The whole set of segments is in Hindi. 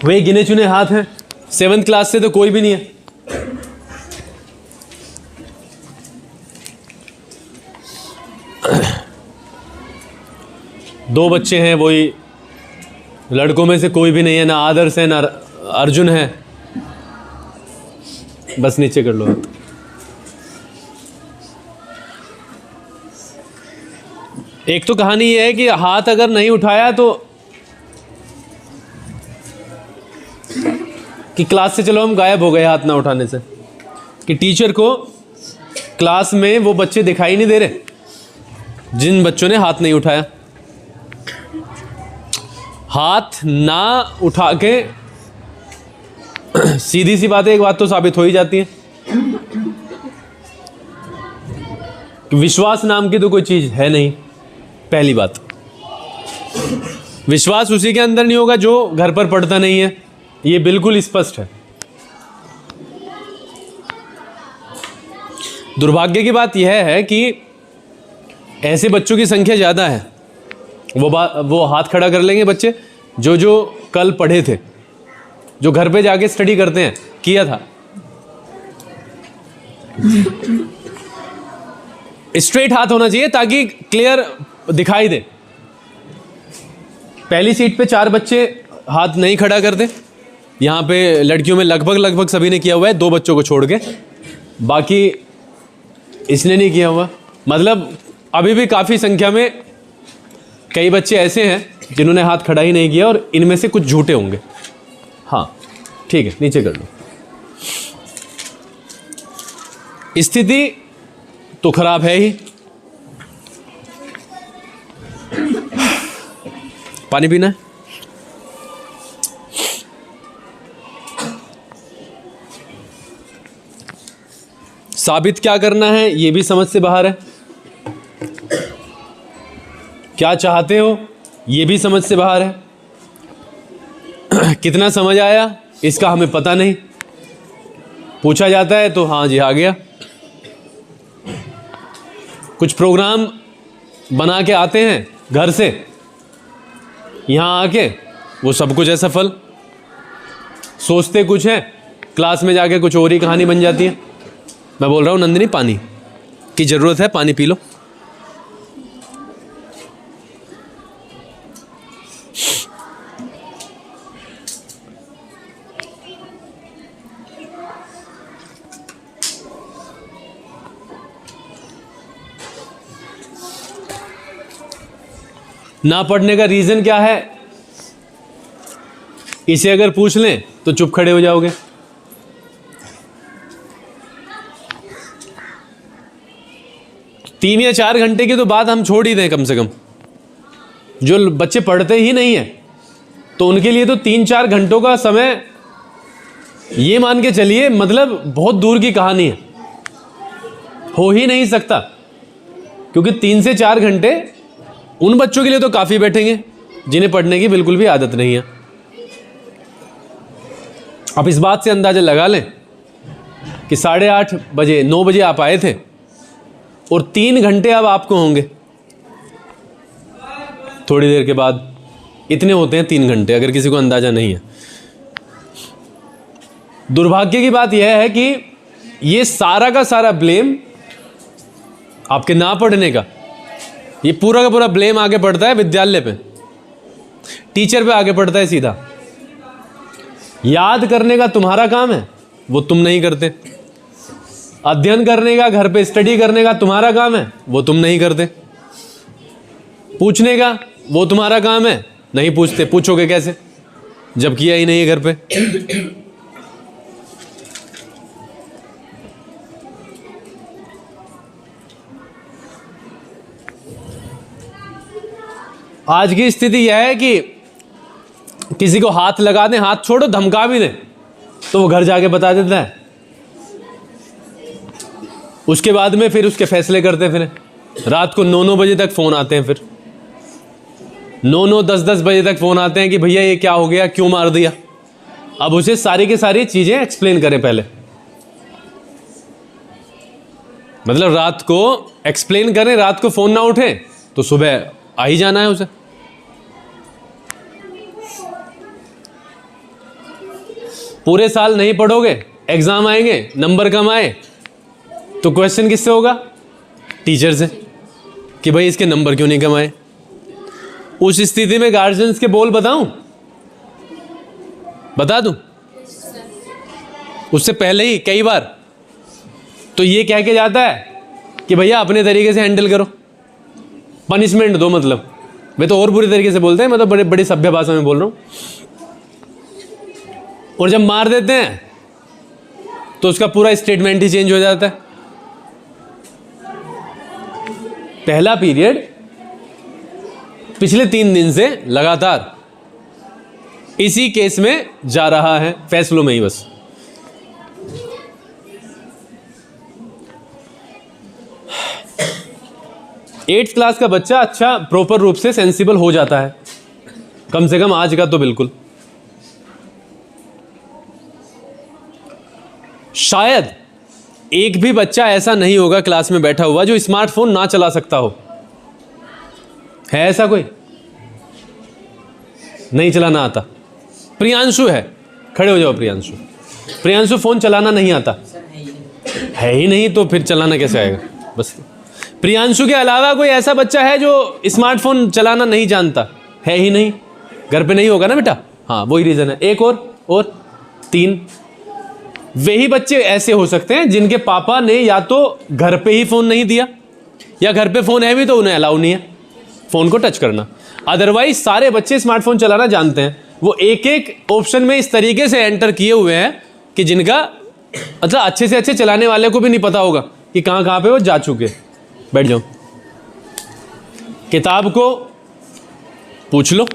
वे गिने चुने हाथ हैं, 7th क्लास से तो कोई भी नहीं है। दो बच्चे हैं, वही लड़कों में से कोई भी नहीं है, ना आदर्श है ना अर्जुन है। बस नीचे कर लो हाथ। एक तो कहानी ये है कि हाथ अगर नहीं उठाया तो कि क्लास से चलो हम गायब हो गए हाथ ना उठाने से, कि टीचर को क्लास में वो बच्चे दिखाई नहीं दे रहे जिन बच्चों ने हाथ नहीं उठाया। हाथ ना उठा के सीधी सी बात है, एक बात तो साबित हो ही जाती है कि विश्वास नाम की तो कोई चीज है नहीं। पहली बात, विश्वास उसी के अंदर नहीं होगा जो घर पर पढ़ता नहीं है, ये बिल्कुल स्पष्ट है। दुर्भाग्य की बात यह है कि ऐसे बच्चों की संख्या ज्यादा है। वो हाथ खड़ा कर लेंगे बच्चे जो कल पढ़े थे, जो घर पे जाके स्टडी करते हैं, किया था। स्ट्रेट हाथ होना चाहिए ताकि क्लियर दिखाई दे। पहली सीट पे 4 बच्चे हाथ नहीं खड़ा करते, यहाँ पे लड़कियों में लगभग सभी ने किया हुआ है, 2 बच्चों को छोड़ के, बाकी इसने नहीं किया हुआ। मतलब अभी भी काफ़ी संख्या में कई बच्चे ऐसे हैं जिन्होंने हाथ खड़ा ही नहीं किया, और इनमें से कुछ झूठे होंगे। हाँ ठीक है, नीचे कर लो। स्थिति तो खराब है ही। पानी पीना है? साबित क्या करना है ये भी समझ से बाहर है। क्या चाहते हो ये भी समझ से बाहर है। कितना समझ आया इसका हमें पता नहीं। पूछा जाता है तो हाँ जी आ गया। कुछ प्रोग्राम बना के आते हैं घर से, यहाँ आके वो सब कुछ है सफल। सोचते कुछ है, क्लास में जाके कुछ और ही कहानी बन जाती है। मैं बोल रहा हूँ नंदिनी, पानी की ज़रूरत है, पानी पी लो। ना पढ़ने का रीज़न क्या है, इसे अगर पूछ लें तो चुप खड़े हो जाओगे। तीन या 4 घंटे की तो बात हम छोड़ ही दें। कम से कम जो बच्चे पढ़ते ही नहीं है तो उनके लिए तो 3-4 घंटों का समय, ये मान के चलिए, मतलब बहुत दूर की कहानी है, हो ही नहीं सकता। क्योंकि 3 से 4 घंटे उन बच्चों के लिए तो काफ़ी बैठेंगे जिन्हें पढ़ने की बिल्कुल भी आदत नहीं है। आप इस बात से अंदाज़ा लगा लें कि 8:30 बजे 9 बजे आप आए थे और 3 घंटे अब आपको होंगे थोड़ी देर के बाद। इतने होते हैं 3 घंटे, अगर किसी को अंदाज़ा नहीं है। दुर्भाग्य की बात यह है कि ये सारा का सारा ब्लेम आपके ना पढ़ने का, ये पूरा का पूरा ब्लेम आगे पड़ता है विद्यालय पे, टीचर पे आगे पड़ता है सीधा। याद करने का तुम्हारा काम है, वो तुम नहीं करते। अध्ययन करने का, घर पे स्टडी करने का तुम्हारा काम है, वो तुम नहीं करते। पूछने का वो तुम्हारा काम है, नहीं पूछते। पूछोगे कैसे जब किया ही नहीं है घर पे। आज की स्थिति यह है कि किसी को हाथ लगा दें, हाथ छोड़ो धमका भी दें, तो वो घर जाके बता देता है। उसके बाद में फिर उसके फैसले करते फिर रात को 9-9 बजे तक फ़ोन आते हैं, फिर 9-9, 10-10 बजे तक फ़ोन आते हैं कि भैया ये क्या हो गया, क्यों मार दिया। अब उसे सारी की सारी चीज़ें एक्सप्लेन करें पहले, मतलब रात को एक्सप्लेन करें। रात को फ़ोन ना उठे तो सुबह आ ही जाना है उसे। पूरे साल नहीं पढ़ोगे, एग्जाम आएंगे, नंबर कम आए, तो क्वेश्चन किससे होगा? टीचर से, कि भाई इसके नंबर क्यों नहीं कम आए। उस स्थिति में गार्जियंस के बोल बताऊं, बता दूं? उससे पहले ही कई बार तो ये कह के जाता है कि भैया अपने तरीके से हैंडल करो, पनिशमेंट दो। मतलब वे तो और बुरी तरीके से बोलते हैं, मैं तो बड़े बड़ी सभ्य भाषा में बोल रहा हूं। और जब मार देते हैं तो उसका पूरा स्टेटमेंट ही चेंज हो जाता है। पहला पीरियड पिछले 3 दिन से लगातार इसी केस में जा रहा है, फैसलों में ही बस। एट्थ क्लास का बच्चा अच्छा प्रॉपर रूप से सेंसिबल हो जाता है, कम से कम आज का तो बिल्कुल। शायद एक भी बच्चा ऐसा नहीं होगा क्लास में बैठा हुआ जो स्मार्टफोन ना चला सकता हो। है ऐसा कोई? नहीं चलाना आता? प्रियांशु है, खड़े हो जाओ प्रियांशु। प्रियांशु फोन चलाना नहीं आता? है ही नहीं तो फिर चलाना कैसे आएगा? बस प्रियांशु के अलावा कोई ऐसा बच्चा है जो स्मार्टफोन चलाना नहीं जानता? है ही नहीं। घर पे नहीं होगा ना बेटा? हाँ, वही रीजन है। एक और 3। वही बच्चे ऐसे हो सकते हैं जिनके पापा ने या तो घर पे ही फोन नहीं दिया, या घर पे फोन है भी तो उन्हें अलाउ नहीं है फोन को टच करना। अदरवाइज सारे बच्चे स्मार्टफोन चलाना जानते हैं। वो एक एक ऑप्शन में इस तरीके से एंटर किए हुए हैं कि जिनका मतलब अच्छे से अच्छे चलाने वाले को भी नहीं पता होगा कि कहाँ कहाँ पे वो जा चुके। बैठ जाओ, किताब को पूछ लो।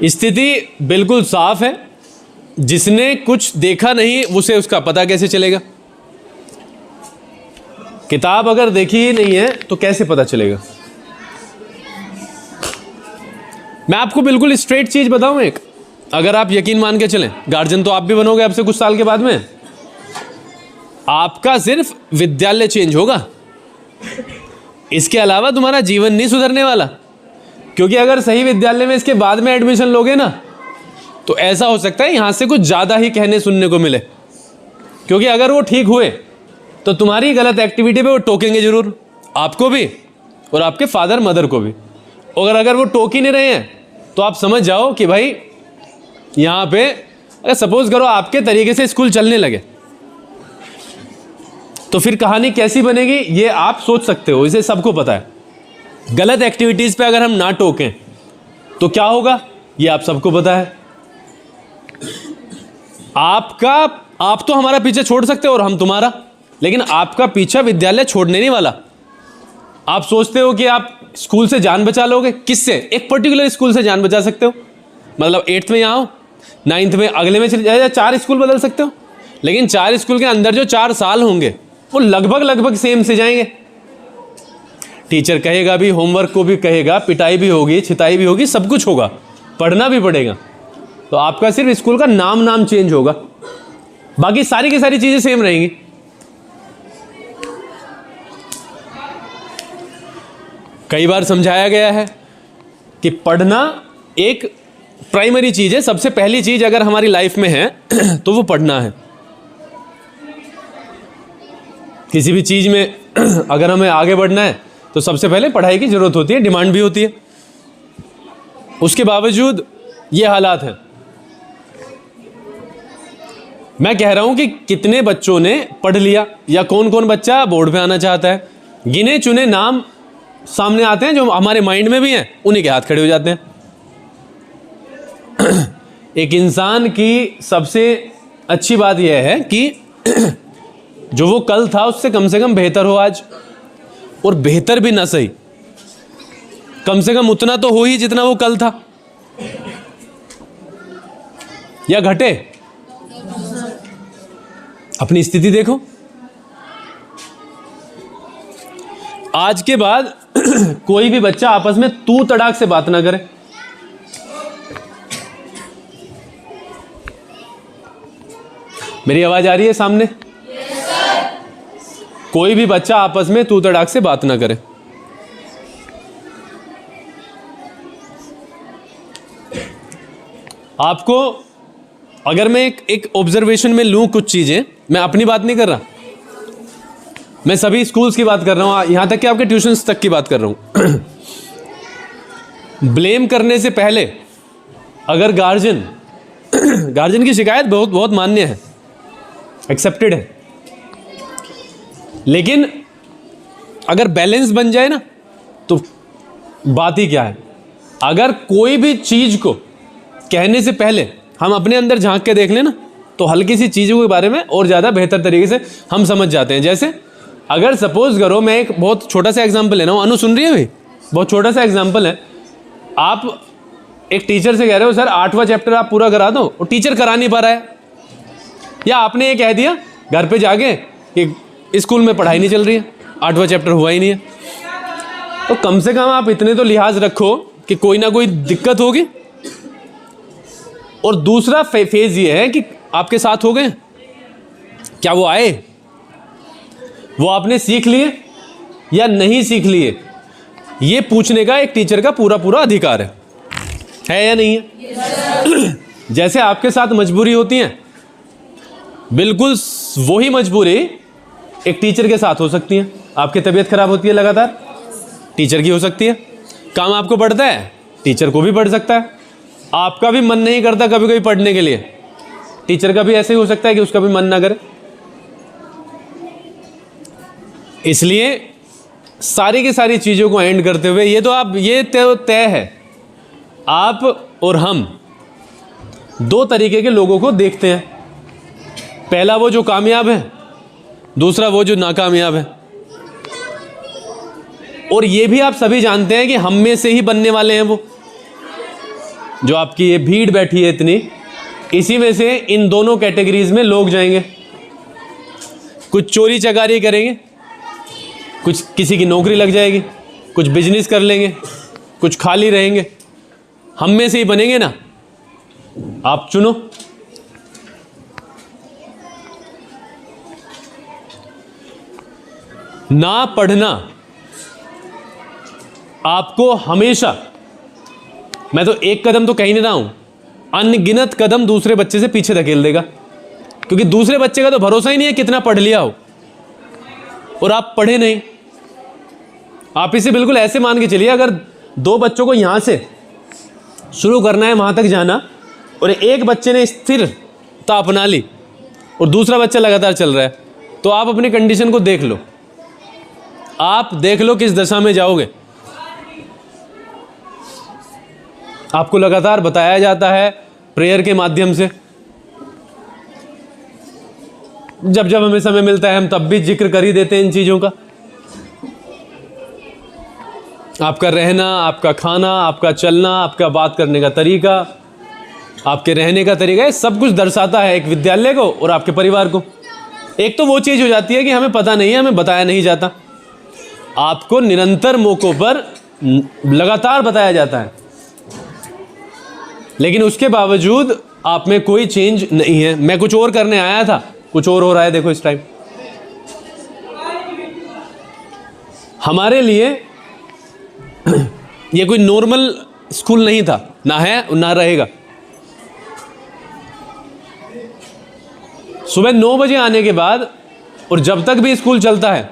स्थिति बिल्कुल साफ है। जिसने कुछ देखा नहीं उसे उसका पता कैसे चलेगा? किताब अगर देखी ही नहीं है तो कैसे पता चलेगा? मैं आपको बिल्कुल स्ट्रेट चीज बताऊं एक, अगर आप यकीन मान के चलें, गार्जियन तो आप भी बनोगे अब से कुछ साल के बाद में। आपका सिर्फ विद्यालय चेंज होगा, इसके अलावा तुम्हारा जीवन नहीं सुधरने वाला। क्योंकि अगर सही विद्यालय में इसके बाद में एडमिशन लोगे ना, तो ऐसा हो सकता है यहां से कुछ ज्यादा ही कहने सुनने को मिले। क्योंकि अगर वो ठीक हुए तो तुम्हारी गलत एक्टिविटी पे वो टोकेंगे जरूर, आपको भी और आपके फादर मदर को भी। और अगर वो टोक ही नहीं रहे हैं तो आप समझ जाओ कि भाई यहां पे, अगर सपोज करो आपके तरीके से स्कूल चलने लगे तो फिर कहानी कैसी बनेगी ये आप सोच सकते हो, इसे सबको पता है। गलत एक्टिविटीज पे अगर हम ना टोकें तो क्या होगा ये आप सबको पता है। आप तो हमारा पीछे छोड़ सकते हो और हम तुम्हारा, लेकिन आपका पीछा विद्यालय छोड़ने नहीं वाला। आप सोचते हो कि आप स्कूल से जान बचा लोगे, किससे? एक पर्टिकुलर स्कूल से जान बचा सकते हो। मतलब 8th में यहाँ हो, 9th में अगले में चले जाए, 4 स्कूल बदल सकते हो। लेकिन 4 स्कूल के अंदर जो 4 साल होंगे वो लगभग सेम से जाएंगे। टीचर कहेगा भी, होमवर्क को भी कहेगा, पिटाई भी होगी, छिताई भी होगी, सब कुछ होगा, पढ़ना भी पड़ेगा। तो आपका सिर्फ स्कूल का नाम चेंज होगा, बाकी सारी की सारी चीजें सेम रहेंगी। कई बार समझाया गया है कि पढ़ना एक प्राइमरी चीज है, सबसे पहली चीज अगर हमारी लाइफ में है तो वो पढ़ना है। किसी भी चीज में अगर हमें आगे बढ़ना है तो सबसे पहले पढ़ाई की जरूरत होती है, डिमांड भी होती है। उसके बावजूद ये हालात हैं। मैं कह रहा हूं कि कितने बच्चों ने पढ़ लिया, या कौन कौन बच्चा बोर्ड पे आना चाहता है। गिने चुने नाम सामने आते हैं जो हमारे माइंड में भी हैं, उन्हीं के हाथ खड़े हो जाते हैं। एक इंसान की सबसे अच्छी बात यह है कि जो वो कल था उससे कम से कम बेहतर हो आज, और बेहतर भी ना सही, कम से कम उतना तो हो ही जितना वो कल था, या घटे। अपनी स्थिति देखो। आज के बाद कोई भी बच्चा आपस में तू तड़ाक से बात ना करे। मेरी आवाज आ रही है सामने? कोई भी बच्चा आपस में तू तड़ाक से बात ना करे। आपको अगर मैं एक ऑब्जर्वेशन में लूँ कुछ चीज़ें, मैं अपनी बात नहीं कर रहा, मैं सभी स्कूल्स की बात कर रहा हूँ, यहाँ तक कि आपके ट्यूशन्स तक की बात कर रहा हूँ। ब्लेम करने से पहले अगर गार्जियन की शिकायत बहुत बहुत मान्य है, एक्सेप्टेड है, लेकिन अगर बैलेंस बन जाए ना तो बात ही क्या है। अगर कोई भी चीज़ को कहने से पहले हम अपने अंदर झांक के देख लें ना, तो हल्की सी चीज़ों के बारे में और ज़्यादा बेहतर तरीके से हम समझ जाते हैं। जैसे अगर सपोज करो, मैं एक बहुत छोटा सा एग्जांपल ले रहा हूँ, अनु सुन रही है भाई, बहुत छोटा सा एग्जांपल है। आप एक टीचर से कह रहे हो सर 8वां चैप्टर आप पूरा करा दो, और टीचर करा नहीं पा रहा है, या आपने ये कह दिया घर पे जाके कि स्कूल में पढ़ाई नहीं चल रही है, 8वां चैप्टर हुआ ही नहीं है, तो कम से कम आप इतने तो लिहाज रखो कि कोई ना कोई दिक्कत होगी। और दूसरा फेज ये है कि आपके साथ हो गए, क्या वो आए, वो आपने सीख लिए या नहीं सीख लिए, ये पूछने का एक टीचर का पूरा पूरा अधिकार है या नहीं है? जैसे आपके साथ मजबूरी होती है, बिल्कुल वही मजबूरी एक टीचर के साथ हो सकती है। आपकी तबीयत खराब होती है लगातार, टीचर की हो सकती है। काम आपको पड़ता है, टीचर को भी पड़ सकता है। आपका भी मन नहीं करता कभी कभी पढ़ने के लिए, टीचर का भी ऐसे ही हो सकता है कि उसका भी मन ना करे। इसलिए सारी की सारी चीज़ों को एंड करते हुए ये तय है, आप और हम दो तरीके के लोगों को देखते हैं। पहला वो जो कामयाब है, दूसरा वो जो नाकामयाब है। और ये भी आप सभी जानते हैं कि हम में से ही बनने वाले हैं वो जो आपकी ये भीड़ बैठी है इतनी, इसी में से इन दोनों कैटेगरीज में लोग जाएंगे। कुछ चोरी चकारी करेंगे, कुछ किसी की नौकरी लग जाएगी, कुछ बिजनेस कर लेंगे, कुछ खाली रहेंगे। हम में से ही बनेंगे ना, आप चुनो। ना पढ़ना आपको हमेशा, मैं तो एक कदम तो कहीं नहीं रहा हूं, अनगिनत कदम दूसरे बच्चे से पीछे धकेल देगा, क्योंकि दूसरे बच्चे का तो भरोसा ही नहीं है कितना पढ़ लिया हो, और आप पढ़े नहीं। आप इसे बिल्कुल ऐसे मान के चलिए, अगर दो बच्चों को यहां से शुरू करना है वहां तक जाना, और एक बच्चे ने स्थिरता अपना ली और दूसरा बच्चा लगातार चल रहा है, तो आप अपनी कंडीशन को देख लो, आप देख लो किस दशा में जाओगे। आपको लगातार बताया जाता है प्रेयर के माध्यम से, जब जब हमें समय मिलता है हम तब भी जिक्र कर ही देते हैं इन चीज़ों का। आपका रहना, आपका खाना, आपका चलना, आपका बात करने का तरीका, आपके रहने का तरीका, ये सब कुछ दर्शाता है एक विद्यालय को और आपके परिवार को। एक तो वो चीज़ हो जाती है कि हमें पता नहीं है, हमें बताया नहीं जाता। आपको निरंतर मौकों पर लगातार बताया जाता है, लेकिन उसके बावजूद आप में कोई चेंज नहीं है। मैं कुछ और करने आया था, कुछ और हो रहा है। देखो इस टाइम हमारे लिए ये कोई नॉर्मल स्कूल नहीं था, ना है ना रहेगा। सुबह 9 बजे आने के बाद और जब तक भी स्कूल चलता है,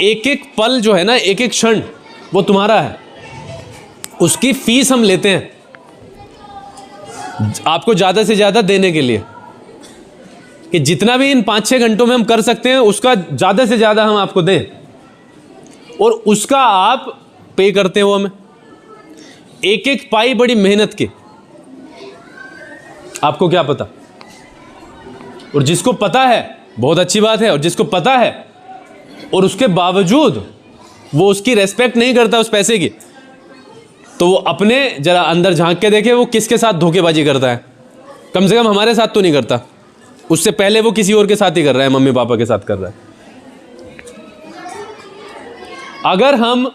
एक एक पल जो है ना, एक एक क्षण वो तुम्हारा है। उसकी फीस हम लेते हैं आपको ज़्यादा से ज़्यादा देने के लिए, कि जितना भी इन 5-6 घंटों में हम कर सकते हैं उसका ज़्यादा से ज़्यादा हम आपको दें, और उसका आप पे करते हो हमें एक एक पाई बड़ी मेहनत की। आपको क्या पता? और जिसको पता है बहुत अच्छी बात है, और जिसको पता है और उसके बावजूद वो उसकी रेस्पेक्ट नहीं करता उस पैसे की, तो वो अपने जरा अंदर झांक के देखे वो किसके साथ धोखेबाजी करता है। कम से कम हमारे साथ तो नहीं करता, उससे पहले वो किसी और के साथ ही कर रहा है, मम्मी पापा के साथ कर रहा है। अगर हम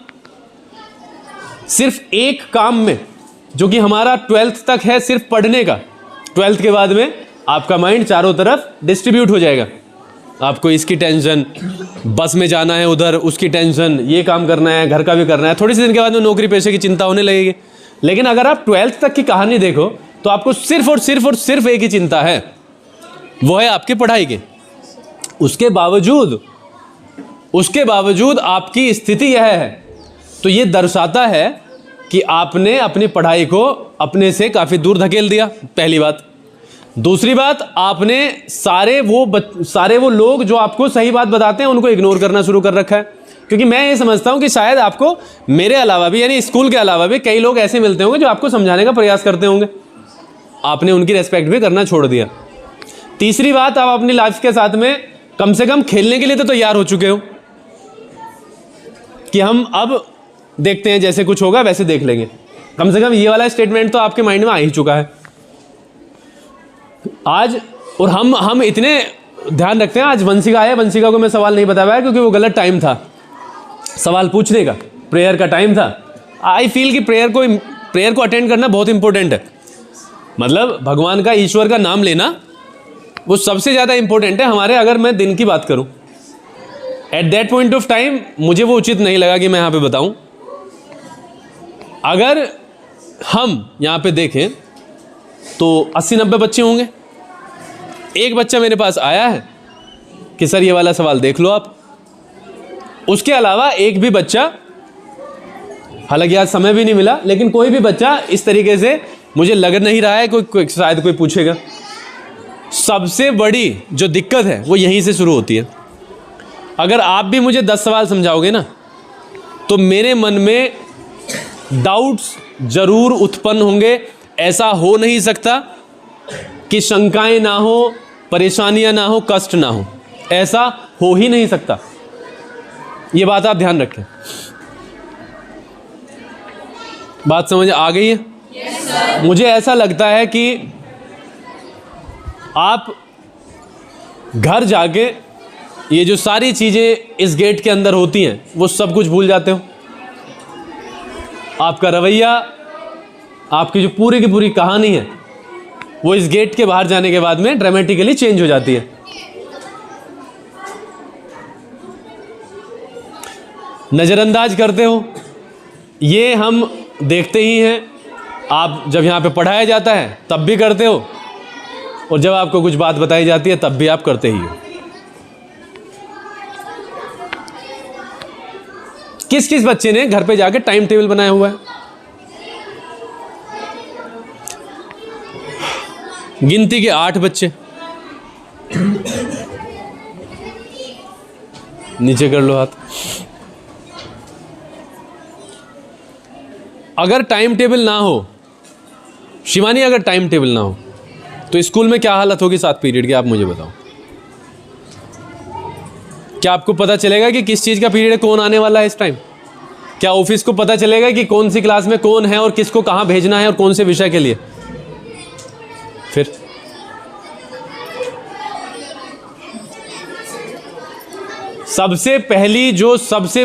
सिर्फ एक काम में, जो कि हमारा 12th तक है सिर्फ पढ़ने का, 12th के बाद में आपका माइंड चारों तरफ डिस्ट्रीब्यूट हो जाएगा। आपको इसकी टेंशन, बस में जाना है उधर उसकी टेंशन, ये काम करना है, घर का भी करना है, थोड़ी सी दिन के बाद में नौकरी पेशे की चिंता होने लगेगी। लेकिन अगर आप 12th तक की कहानी देखो तो आपको सिर्फ और सिर्फ और सिर्फ एक ही चिंता है, वो है आपकी पढ़ाई की। उसके बावजूद आपकी स्थिति यह है, तो ये दर्शाता है कि आपने अपनी पढ़ाई को अपने से काफ़ी दूर धकेल दिया, पहली बात। दूसरी बात, आपने सारे वो लोग जो आपको सही बात बताते हैं उनको इग्नोर करना शुरू कर रखा है। क्योंकि मैं ये समझता हूँ कि शायद आपको मेरे अलावा भी, यानी स्कूल के अलावा भी कई लोग ऐसे मिलते होंगे जो आपको समझाने का प्रयास करते होंगे, आपने उनकी रेस्पेक्ट भी करना छोड़ दिया। तीसरी बात, आप अपनी लाइफ के साथ में कम से कम खेलने के लिए तो तैयार हो चुके हो कि हम अब देखते हैं, जैसे कुछ होगा वैसे देख लेंगे। कम से कम ये वाला स्टेटमेंट तो आपके माइंड में आ ही चुका है आज। और हम इतने ध्यान रखते हैं। आज वंशिका आया, वंशिका को मैं सवाल नहीं बता पाया क्योंकि वो गलत टाइम था सवाल पूछने का, प्रेयर का टाइम था। आई फील कि प्रेयर को अटेंड करना बहुत इंपॉर्टेंट है। मतलब भगवान का, ईश्वर का नाम लेना वो सबसे ज़्यादा इंपॉर्टेंट है हमारे, अगर मैं दिन की बात करूं। At that point of time मुझे वो उचित नहीं लगा कि मैं यहाँ पे बताऊं। अगर हम यहाँ पे देखें तो 80-90 बच्चे होंगे। एक बच्चा मेरे पास आया है कि सर ये वाला सवाल देख लो आप। उसके अलावा एक भी बच्चा, हालांकि आज समय भी नहीं मिला, लेकिन कोई भी बच्चा इस तरीके से मुझे लग नहीं रहा है शायद कोई पूछेगा। सबसे बड़ी जो दिक्कत है वो यहीं से शुरू होती है। अगर आप भी मुझे 10 सवाल समझाओगे ना, तो मेरे मन में डाउट्स जरूर उत्पन्न होंगे। ऐसा हो नहीं सकता कि शंकाएं ना हो, परेशानियां ना हो, कष्ट ना हो, ऐसा हो ही नहीं सकता। ये बात आप ध्यान रखें। बात समझ आ गई है? yes, मुझे ऐसा लगता है कि आप घर जाके ये जो सारी चीज़ें इस गेट के अंदर होती हैं वो सब कुछ भूल जाते हो। आपका रवैया, आपकी जो पूरी की पूरी कहानी है वो इस गेट के बाहर जाने के बाद में ड्रामेटिकली चेंज हो जाती है। नज़रअंदाज करते हो, ये हम देखते ही हैं। आप जब यहाँ पे पढ़ाया जाता है तब भी करते हो, और जब आपको कुछ बात बताई जाती है तब भी आप करते ही हो। किस किस बच्चे ने घर पे जाके टाइम टेबल बनाया हुआ है? गिनती के 8 बच्चे। नीचे कर लो हाथ। अगर टाइम टेबल ना हो, शिवानी, अगर टाइम टेबल ना हो तो स्कूल में क्या हालत होगी 7 पीरियड की? आप मुझे बताओ। क्या आपको पता चलेगा कि किस चीज़ का पीरियड है, कौन आने वाला है इस टाइम? क्या ऑफिस को पता चलेगा कि कौन सी क्लास में कौन है और किसको कहाँ भेजना है और कौन से विषय के लिए? फिर सबसे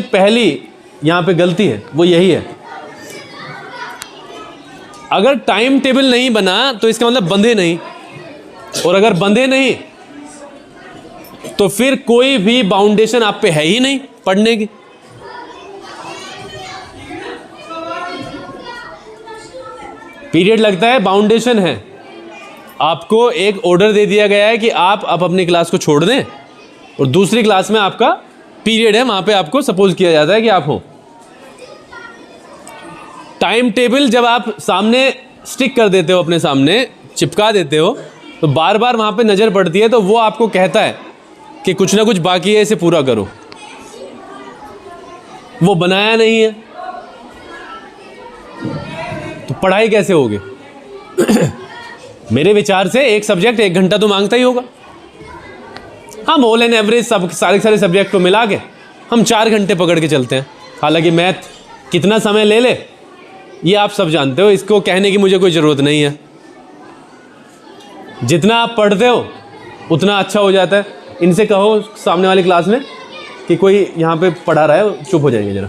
पहली यहाँ पे गलती है वो यही है। अगर टाइम टेबल नहीं बना तो इसका मतलब बंधे नहीं, और अगर बंधे नहीं तो फिर कोई भी बाउंडेशन आप पे है ही नहीं पढ़ने की। पीरियड लगता है, बाउंडेशन है। आपको एक ऑर्डर दे दिया गया है कि आप अब अपनी क्लास को छोड़ दें, और दूसरी क्लास में आपका पीरियड है, वहां पे आपको सपोज किया जाता है कि आप हो। टाइम टेबल जब आप सामने स्टिक कर देते हो, अपने सामने चिपका देते हो, तो बार बार वहाँ पे नज़र पड़ती है, तो वो आपको कहता है कि कुछ ना कुछ बाकी है, इसे पूरा करो। वो बनाया नहीं है तो पढ़ाई कैसे होगी? मेरे विचार से एक सब्जेक्ट 1 घंटा तो मांगता ही होगा। हम ऑल एंड एवरेज सब सारे सब्जेक्ट को मिला के हम 4 घंटे पकड़ के चलते हैं। हालांकि मैथ कितना समय ले ले ये आप सब जानते हो, इसको कहने की मुझे कोई ज़रूरत नहीं है। जितना आप पढ़ते हो उतना अच्छा हो जाता है। इनसे कहो सामने वाली क्लास में कि कोई यहाँ पे पढ़ा रहा है, चुप हो जाएंगे ज़रा।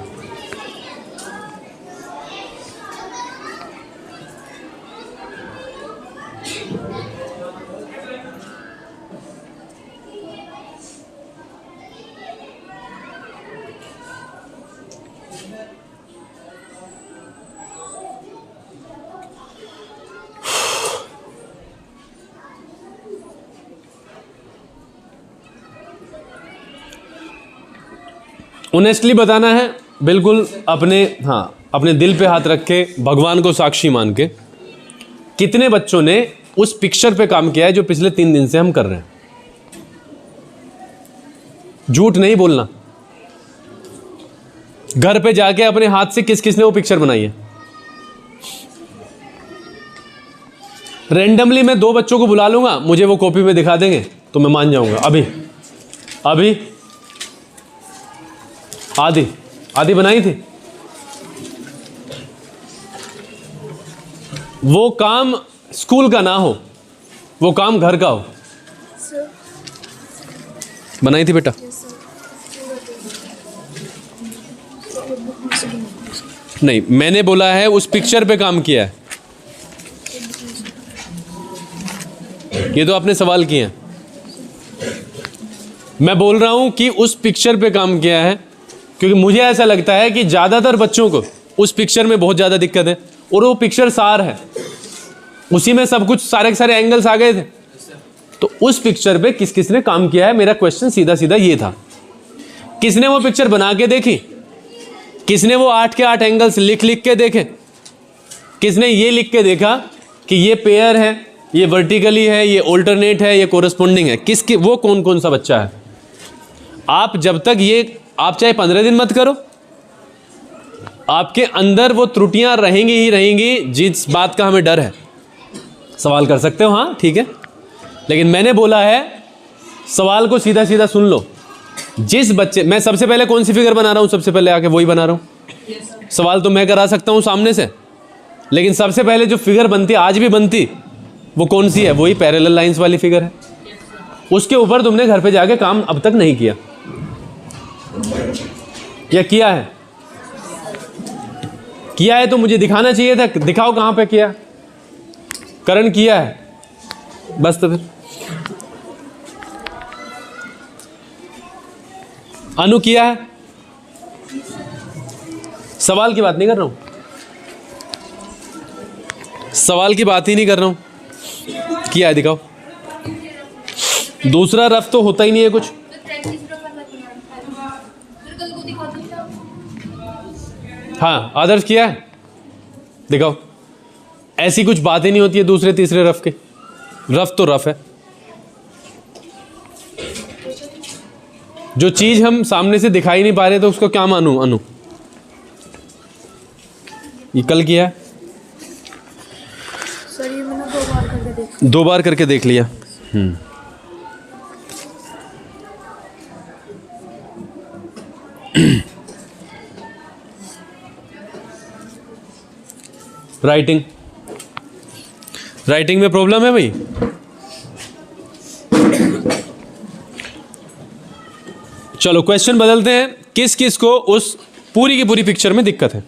ऑनेस्टली बताना है, बिल्कुल अपने, हाँ, अपने दिल पे हाथ रख के, भगवान को साक्षी मान के, कितने बच्चों ने उस पिक्चर पे काम किया है जो पिछले 3 दिन से हम कर रहे हैं? झूठ नहीं बोलना। घर पे जाके अपने हाथ से किस किसने वो पिक्चर बनाई है? रैंडमली मैं 2 बच्चों को बुला लूंगा, मुझे वो कॉपी पे दिखा देंगे तो मैं मान जाऊंगा। अभी अभी आदि बनाई थी। वो काम स्कूल का ना हो, वो काम घर का हो। बनाई थी बेटा? नहीं, मैंने बोला है उस पिक्चर पे काम किया है। ये तो आपने सवाल किए हैं। मैं बोल रहा हूं कि उस पिक्चर पे काम किया है, क्योंकि मुझे ऐसा लगता है कि ज़्यादातर बच्चों को उस पिक्चर में बहुत ज़्यादा दिक्कत है, और वो पिक्चर सार है, उसी में सब कुछ, सारे के सारे एंगल्स आ गए थे। तो उस पिक्चर पे किस किसने काम किया है? मेरा क्वेश्चन सीधा सीधा ये था। किसने वो पिक्चर बना के देखी? किसने वो 8 के 8 एंगल्स लिख लिख के देखे? किसने ये लिख के देखा कि ये पेयर है, ये वर्टिकली है, ये ऑल्टरनेट है, ये कोरस्पोंडिंग है? किसकी, वो कौन कौन सा बच्चा है? आप जब तक ये, आप चाहे 15 दिन मत करो, आपके अंदर वो त्रुटियां रहेंगी ही रहेंगी। जिस बात का हमें डर है, सवाल कर सकते हो, हाँ ठीक है, लेकिन मैंने बोला है सवाल को सीधा सीधा सुन लो। जिस बच्चे, मैं सबसे पहले कौन सी फिगर बना रहा हूं? सबसे पहले आके वही बना रहा हूं। सवाल तो मैं करा सकता हूं सामने से, लेकिन सबसे पहले जो फिगर बनती, आज भी बनती, वो कौन सी है? वही पैरेलल लाइंस वाली फिगर है। उसके ऊपर तुमने घर पे जाके काम अब तक नहीं किया, या किया है? किया है तो मुझे दिखाना चाहिए था। दिखाओ कहां पे किया। करण किया है, बस। तो फिर अनु किया है। सवाल की बात नहीं कर रहा हूं, सवाल की बात ही नहीं कर रहा हूं। किया है, दिखाओ। दूसरा रफ तो होता ही नहीं है कुछ। हाँ, आदर्श किया है, दिखाओ। ऐसी कुछ बात ही नहीं होती है दूसरे तीसरे रफ के। रफ तो रफ है। जो चीज हम सामने से दिखाई नहीं पा रहे तो उसको क्या मानूं? अनु, ये कल किया है? सर ये मैंने 2 बार करके देखा। 2 बार करके देख लिया। राइटिंग, राइटिंग में प्रॉब्लम है भाई? चलो क्वेश्चन बदलते हैं। किस किस को उस पूरी की पूरी पिक्चर में दिक्कत है?